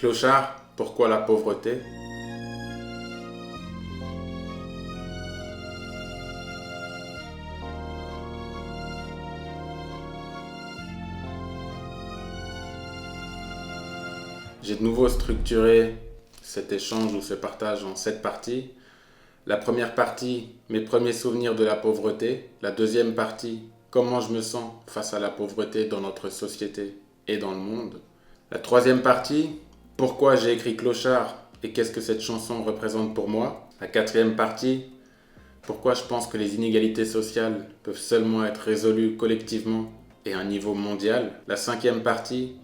Clochard, pourquoi la pauvreté? J'ai de nouveau structuré cet échange ou ce partage en 7 parties. La première partie, mes premiers souvenirs de la pauvreté. La deuxième partie, comment je me sens face à la pauvreté dans notre société et dans le monde. La troisième partie, pourquoi j'ai écrit Clochard et qu'est-ce que cette chanson représente pour moi. La quatrième partie, pourquoi je pense que les inégalités sociales peuvent seulement être résolues collectivement et à un niveau mondial. La cinquième partie,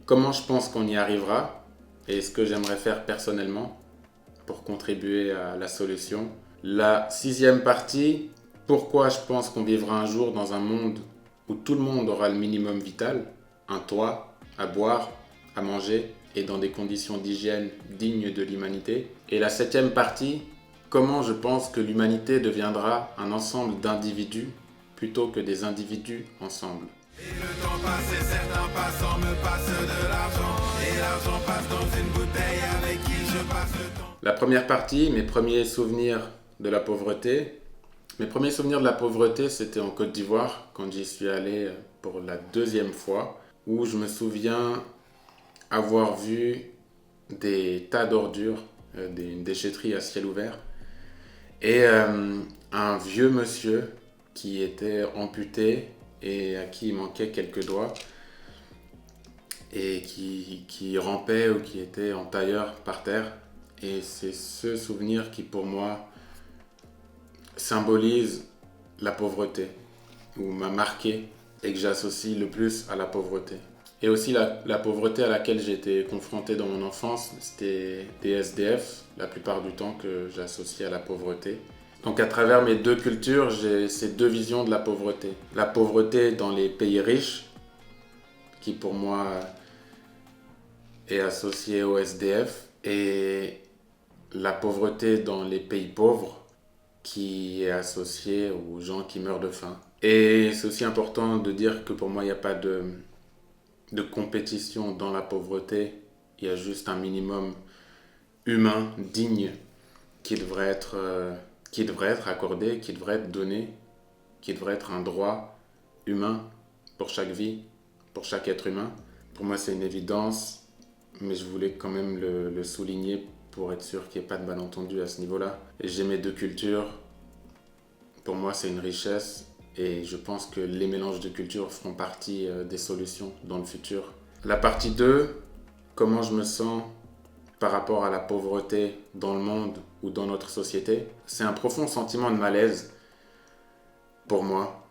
comment je pense qu'on y arrivera et ce que j'aimerais faire personnellement pour contribuer à la solution. La sixième partie, pourquoi je pense qu'on vivra un jour dans un monde où tout le monde aura le minimum vital, un toit, à boire, à manger et dans des conditions d'hygiène dignes de l'humanité. Et la septième partie, comment je pense que l'humanité deviendra un ensemble d'individus plutôt que des individus ensemble. Et le temps passe et certains passants me passent de l'argent. Et l'argent passe dans une bouteille avec qui je passe le temps. La première partie, mes premiers souvenirs de la pauvreté. Mes premiers souvenirs de la pauvreté, c'était en Côte d'Ivoire, quand j'y suis allé pour la deuxième fois, où je me souviens avoir vu des tas d'ordures, une déchetterie à ciel ouvert, et un vieux monsieur qui était amputé et à qui il manquait quelques doigts, et qui rampait ou qui était en tailleur par terre. Et c'est ce souvenir qui, pour moi, symbolise la pauvreté, ou m'a marqué, et que j'associe le plus à la pauvreté. Et aussi la pauvreté à laquelle j'ai été confronté dans mon enfance, c'était des SDF, la plupart du temps que j'associe à la pauvreté. Donc à travers mes deux cultures, j'ai ces deux visions de la pauvreté. La pauvreté dans les pays riches, qui pour moi est associée au SDF, et la pauvreté dans les pays pauvres, qui est associée aux gens qui meurent de faim. Et c'est aussi important de dire que pour moi, il n'y a pas de compétition dans la pauvreté. Il y a juste un minimum humain, digne, qui devrait être accordé, qui devrait être donné, qui devrait être un droit humain pour chaque vie, pour chaque être humain. Pour moi, c'est une évidence, mais je voulais quand même le souligner pour être sûr qu'il n'y ait pas de malentendu à ce niveau-là. Et j'ai mes deux cultures. Pour moi, c'est une richesse et je pense que les mélanges de cultures feront partie des solutions dans le futur. La partie 2, comment je me sens par rapport à la pauvreté dans le monde ou dans notre société. C'est un profond sentiment de malaise pour moi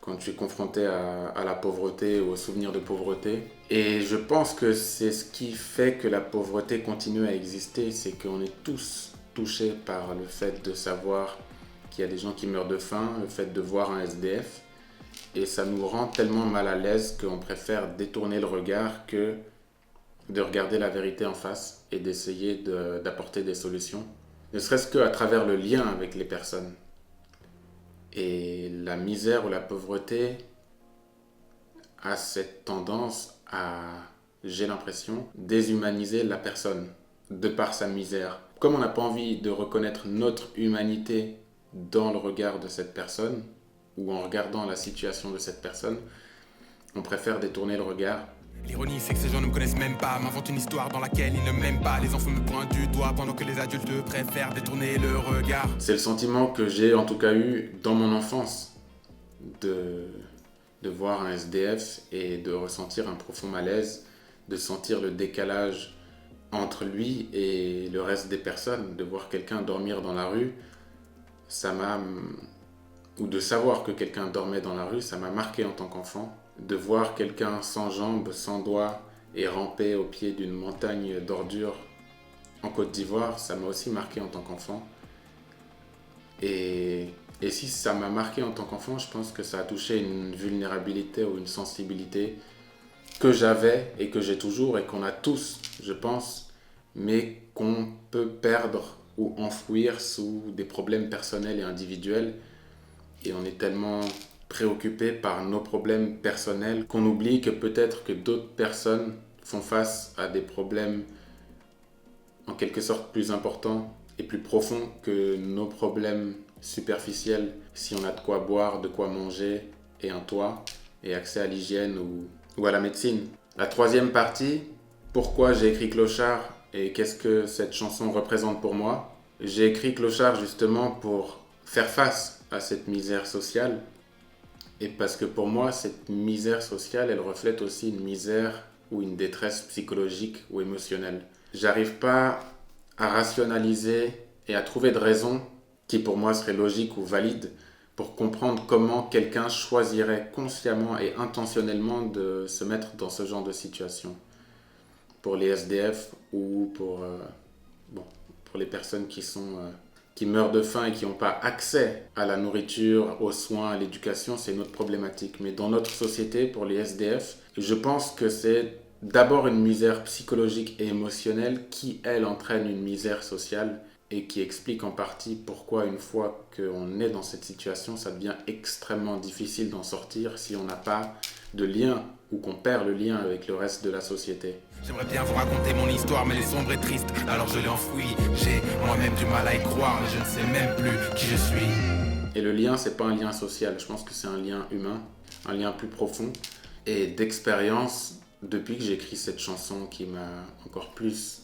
quand je suis confronté à la pauvreté ou aux souvenirs de pauvreté. Et je pense que c'est ce qui fait que la pauvreté continue à exister, c'est qu'on est tous touchés par le fait de savoir qu'il y a des gens qui meurent de faim, le fait de voir un SDF. Et ça nous rend tellement mal à l'aise qu'on préfère détourner le regard que de regarder la vérité en face et d'essayer d'apporter des solutions. Ne serait-ce qu'à travers le lien avec les personnes. Et la misère ou la pauvreté a cette tendance à, j'ai l'impression, déshumaniser la personne de par sa misère. Comme on n'a pas envie de reconnaître notre humanité dans le regard de cette personne, ou en regardant la situation de cette personne, on préfère détourner le regard. L'ironie c'est que ces gens ne me connaissent même pas, m'inventent une histoire dans laquelle ils ne m'aiment pas. Les enfants me pointent du doigt pendant que les adultes préfèrent détourner le regard. C'est le sentiment que j'ai en tout cas eu dans mon enfance de voir un SDF et de ressentir un profond malaise, de sentir le décalage entre lui et le reste des personnes, de voir quelqu'un dormir dans la rue, ou de savoir que quelqu'un dormait dans la rue, ça m'a marqué en tant qu'enfant. De voir quelqu'un sans jambes, sans doigts et ramper au pied d'une montagne d'ordures en Côte d'Ivoire, ça m'a aussi marqué en tant qu'enfant. Et si ça m'a marqué en tant qu'enfant, je pense que ça a touché une vulnérabilité ou une sensibilité que j'avais et que j'ai toujours et qu'on a tous, je pense, mais qu'on peut perdre ou enfouir sous des problèmes personnels et individuels. Et on est tellement préoccupé par nos problèmes personnels qu'on oublie que peut-être que d'autres personnes font face à des problèmes en quelque sorte plus importants et plus profonds que nos problèmes superficiels. Si on a de quoi boire, de quoi manger et un toit et accès à l'hygiène ou à la médecine. La troisième partie, pourquoi j'ai écrit Clochard et qu'est-ce que cette chanson représente pour moi. J'ai écrit Clochard justement pour faire face à cette misère sociale. Et parce que pour moi, cette misère sociale, elle reflète aussi une misère ou une détresse psychologique ou émotionnelle. J'arrive pas à rationaliser et à trouver de raisons qui pour moi seraient logiques ou valides pour comprendre comment quelqu'un choisirait consciemment et intentionnellement de se mettre dans ce genre de situation. Pour les SDF ou pour les personnes qui meurent de faim et qui n'ont pas accès à la nourriture, aux soins, à l'éducation, c'est une autre problématique. Mais dans notre société, pour les SDF, je pense que c'est d'abord une misère psychologique et émotionnelle qui, elle, entraîne une misère sociale et qui explique en partie pourquoi, une fois qu'on est dans cette situation, ça devient extrêmement difficile d'en sortir si on n'a pas de lien ou qu'on perd le lien avec le reste de la société. J'aimerais bien vous raconter mon histoire, mais elle est sombre et triste, alors je l'ai enfouie. J'ai moi-même du mal à y croire, mais je ne sais même plus qui je suis. Et le lien, c'est pas un lien social, je pense que c'est un lien humain, un lien plus profond. Et d'expérience, depuis que j'écris cette chanson qui m'a encore plus,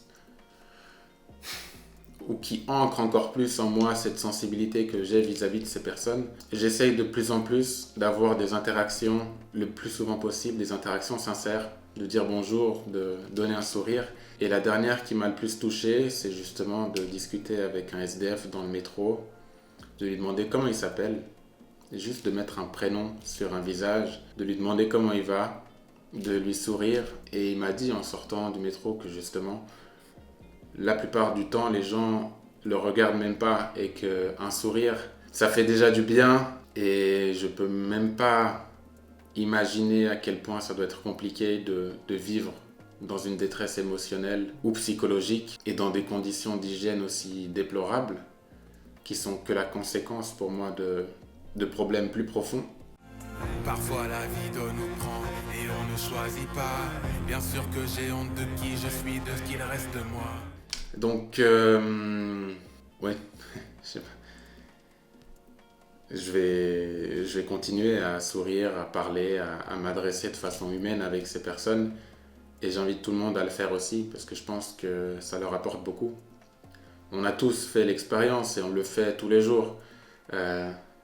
ou qui ancre encore plus en moi cette sensibilité que j'ai vis-à-vis de ces personnes, j'essaye de plus en plus d'avoir des interactions le plus souvent possible, des interactions sincères, de dire bonjour, de donner un sourire. Et la dernière qui m'a le plus touché, c'est justement de discuter avec un SDF dans le métro, de lui demander comment il s'appelle, juste de mettre un prénom sur un visage, de lui demander comment il va, de lui sourire. Et il m'a dit en sortant du métro que justement, la plupart du temps, les gens le regardent même pas et qu'un sourire, ça fait déjà du bien. Et je peux même pas imaginer à quel point ça doit être compliqué de vivre dans une détresse émotionnelle ou psychologique et dans des conditions d'hygiène aussi déplorables qui sont que la conséquence pour moi de problèmes plus profonds. Parfois la vie donne ou prend et on ne choisit pas. Bien sûr que j'ai honte de qui je suis, de ce qu'il reste de moi. Donc, ouais, je sais pas. Je vais continuer à sourire, à parler, à m'adresser de façon humaine avec ces personnes. Et j'invite tout le monde à le faire aussi, parce que je pense que ça leur apporte beaucoup. On a tous fait l'expérience et on le fait tous les jours.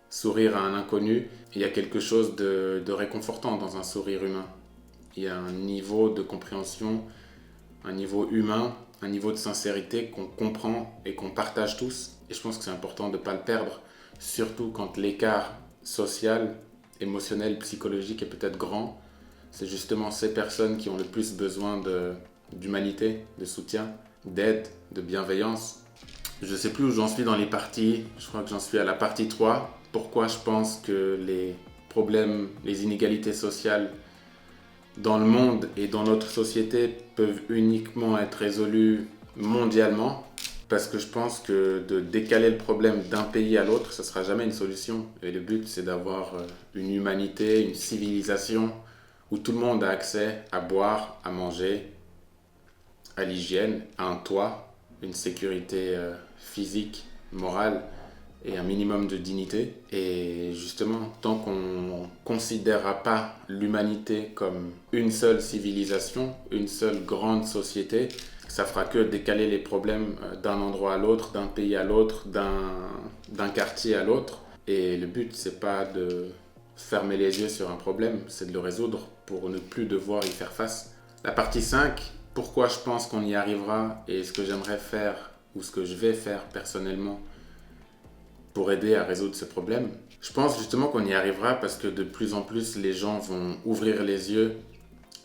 Sourire à un inconnu, il y a quelque chose de réconfortant dans un sourire humain. Il y a un niveau de compréhension, un niveau humain, un niveau de sincérité qu'on comprend et qu'on partage tous. Et je pense que c'est important de ne pas le perdre, surtout quand l'écart social, émotionnel, psychologique est peut-être grand. C'est justement ces personnes qui ont le plus besoin d'humanité, de soutien, d'aide, de bienveillance. Je ne sais plus où j'en suis dans les parties, je crois que j'en suis à la partie 3. Pourquoi je pense que les problèmes, les inégalités sociales dans le monde et dans notre société peuvent uniquement être résolus mondialement, parce que je pense que de décaler le problème d'un pays à l'autre, ce ne sera jamais une solution. Et le but, c'est d'avoir une humanité, une civilisation où tout le monde a accès à boire, à manger, à l'hygiène, à un toit, une sécurité physique, morale et un minimum de dignité. Et justement, tant qu'on ne considérera pas l'humanité comme une seule civilisation, une seule grande société, ça fera que décaler les problèmes d'un endroit à l'autre, d'un pays à l'autre, d'un quartier à l'autre. Et le but, c'est pas de fermer les yeux sur un problème, c'est de le résoudre pour ne plus devoir y faire face. La partie 5, pourquoi je pense qu'on y arrivera et ce que j'aimerais faire ou ce que je vais faire personnellement pour aider à résoudre ce problème. Je pense justement qu'on y arrivera parce que de plus en plus les gens vont ouvrir les yeux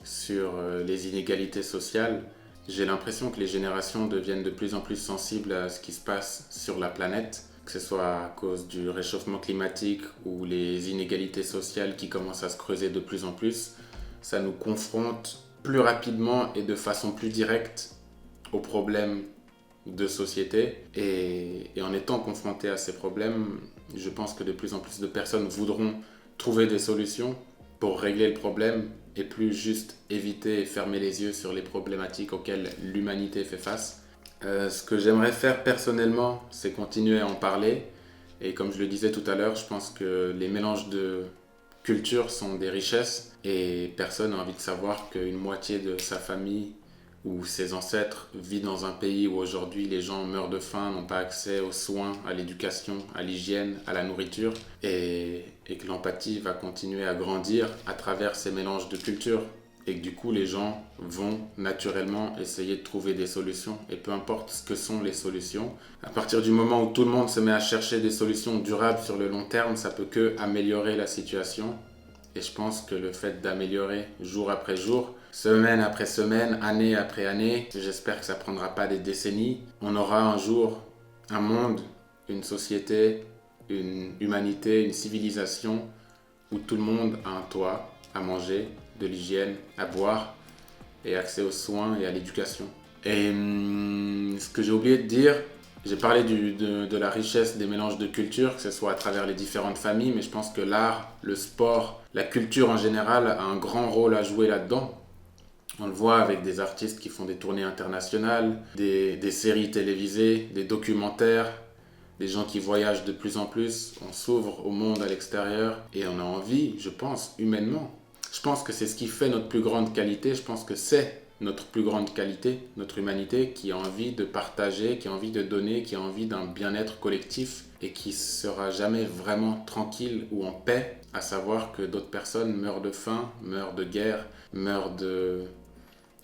sur les inégalités sociales. J'ai l'impression que les générations deviennent de plus en plus sensibles à ce qui se passe sur la planète, que ce soit à cause du réchauffement climatique ou les inégalités sociales qui commencent à se creuser de plus en plus. Ça nous confronte plus rapidement et de façon plus directe aux problèmes de société. Et en étant confrontés à ces problèmes, je pense que de plus en plus de personnes voudront trouver des solutions pour régler le problème et plus juste éviter et fermer les yeux sur les problématiques auxquelles l'humanité fait face. Ce que j'aimerais faire personnellement, c'est continuer à en parler. Et comme je le disais tout à l'heure, je pense que les mélanges de cultures sont des richesses et personne n'a envie de savoir qu'une moitié de sa famille ou ses ancêtres vit dans un pays où aujourd'hui les gens meurent de faim, n'ont pas accès aux soins, à l'éducation, à l'hygiène, à la nourriture et que l'empathie va continuer à grandir à travers ces mélanges de cultures et que du coup les gens vont naturellement essayer de trouver des solutions et peu importe ce que sont les solutions, à partir du moment où tout le monde se met à chercher des solutions durables sur le long terme, ça peut que améliorer la situation et je pense que le fait d'améliorer jour après jour, semaine après semaine, année après année, j'espère que ça ne prendra pas des décennies, on aura un jour un monde, une société, une humanité, une civilisation où tout le monde a un toit, à manger, de l'hygiène, à boire et accès aux soins et à l'éducation. Et ce que j'ai oublié de dire, j'ai parlé de la richesse des mélanges de cultures, que ce soit à travers les différentes familles, mais je pense que l'art, le sport, la culture en général a un grand rôle à jouer là-dedans. On le voit avec des artistes qui font des tournées internationales, des séries télévisées, des documentaires, des gens qui voyagent de plus en plus, on s'ouvre au monde à l'extérieur et on a envie, je pense, humainement. Je pense que c'est ce qui fait notre plus grande qualité, je pense que c'est notre plus grande qualité, notre humanité qui a envie de partager, qui a envie de donner, qui a envie d'un bien-être collectif et qui sera jamais vraiment tranquille ou en paix, à savoir que d'autres personnes meurent de faim, meurent de guerre, meurent de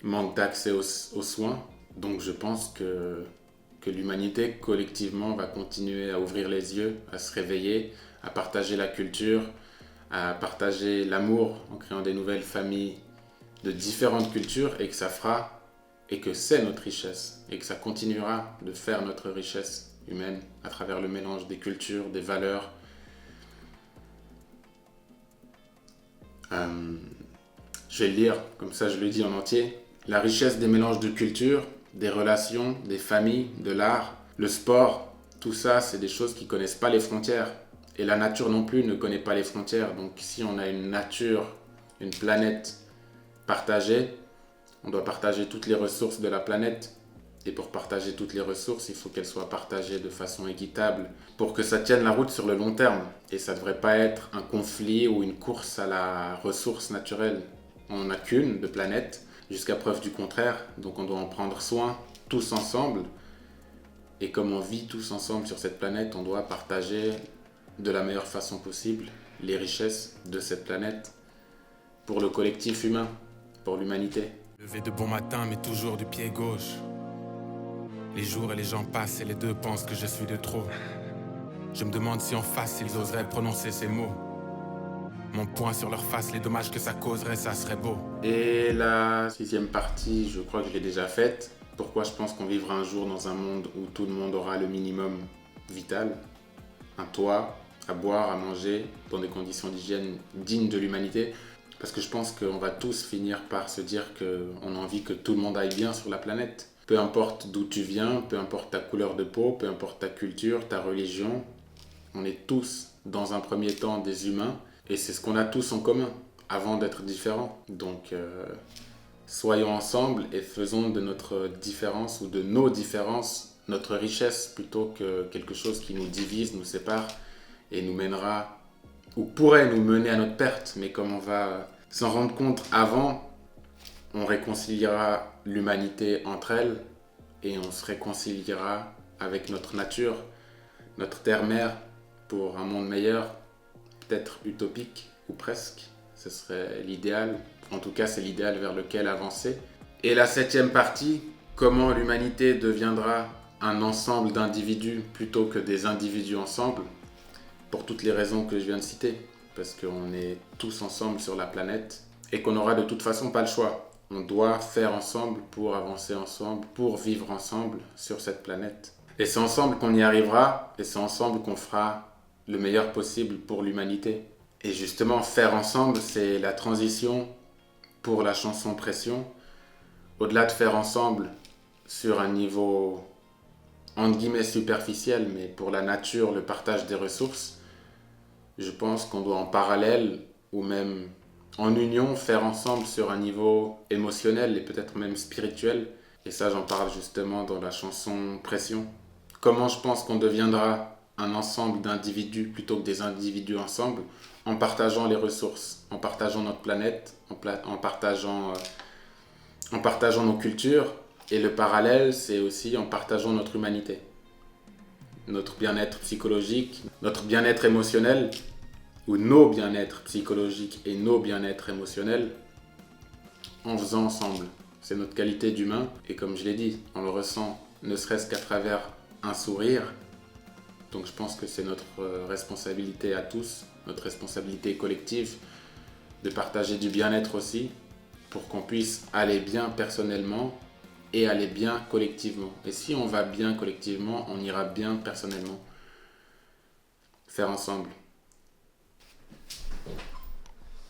manque d'accès aux soins. Donc je pense que l'humanité collectivement va continuer à ouvrir les yeux, à se réveiller, à partager la culture, à partager l'amour en créant des nouvelles familles de différentes cultures et que ça fera et que c'est notre richesse et que ça continuera de faire notre richesse humaine à travers le mélange des cultures, des valeurs. Je vais le lire, comme ça je le dis en entier. La richesse des mélanges de cultures, des relations, des familles, de l'art, le sport, tout ça c'est des choses qui ne connaissent pas les frontières. Et la nature non plus ne connaît pas les frontières. Donc si on a une nature, une planète partagée, on doit partager toutes les ressources de la planète. Et pour partager toutes les ressources, il faut qu'elles soient partagées de façon équitable pour que ça tienne la route sur le long terme. Et ça ne devrait pas être un conflit ou une course à la ressource naturelle. On n'a qu'une de planète, jusqu'à preuve du contraire. Donc on doit en prendre soin tous ensemble. Et comme on vit tous ensemble sur cette planète, on doit partager de la meilleure façon possible les richesses de cette planète pour le collectif humain, pour l'humanité. Levé de bon matin, mais toujours du pied gauche. Les jours et les gens passent et les deux pensent que je suis de trop. Je me demande si en face ils oseraient prononcer ces mots. Mon poing sur leur face, les dommages que ça causerait, ça serait beau. Et la 6e partie, je crois que je l'ai déjà faite. Pourquoi je pense qu'on vivra un jour dans un monde où tout le monde aura le minimum vital, un toit, à boire, à manger, dans des conditions d'hygiène dignes de l'humanité. Parce que je pense qu'on va tous finir par se dire qu'on a envie que tout le monde aille bien sur la planète. Peu importe d'où tu viens, peu importe ta couleur de peau, peu importe ta culture, ta religion, on est tous, dans un premier temps, des humains. Et c'est ce qu'on a tous en commun, avant d'être différents. Donc, soyons ensemble et faisons de notre différence ou de nos différences notre richesse plutôt que quelque chose qui nous divise, nous sépare et nous mènera ou pourrait nous mener à notre perte. Mais comme on va s'en rendre compte avant, on réconciliera l'humanité entre elles et on se réconciliera avec notre nature, notre terre-mère pour un monde meilleur, peut-être utopique ou presque. Ce serait l'idéal. En tout cas, c'est l'idéal vers lequel avancer. Et la 7e partie, comment l'humanité deviendra un ensemble d'individus plutôt que des individus ensemble, pour toutes les raisons que je viens de citer. Parce qu'on est tous ensemble sur la planète et qu'on n'aura de toute façon pas le choix. On doit faire ensemble pour avancer ensemble, pour vivre ensemble sur cette planète. Et c'est ensemble qu'on y arrivera et c'est ensemble qu'on fera le meilleur possible pour l'humanité. Et justement, faire ensemble, c'est la transition pour la chanson Pression. Au-delà de faire ensemble sur un niveau entre guillemets superficiel, mais pour la nature, le partage des ressources, je pense qu'on doit en parallèle ou même en union, faire ensemble sur un niveau émotionnel et peut-être même spirituel. Et ça, j'en parle justement dans la chanson Pression. Comment je pense qu'on deviendra un ensemble d'individus plutôt que des individus ensemble, en partageant les ressources, en partageant notre planète, en partageant nos cultures. Et le parallèle, c'est aussi en partageant notre humanité, notre bien-être psychologique, notre bien-être émotionnel, ou nos bien-être psychologiques et nos bien-être émotionnels, en faisant ensemble. C'est notre qualité d'humain, et comme je l'ai dit, on le ressent ne serait-ce qu'à travers un sourire. Donc je pense que c'est notre responsabilité à tous, notre responsabilité collective, de partager du bien-être aussi, pour qu'on puisse aller bien personnellement et aller bien collectivement. Et si on va bien collectivement, on ira bien personnellement. Faire ensemble.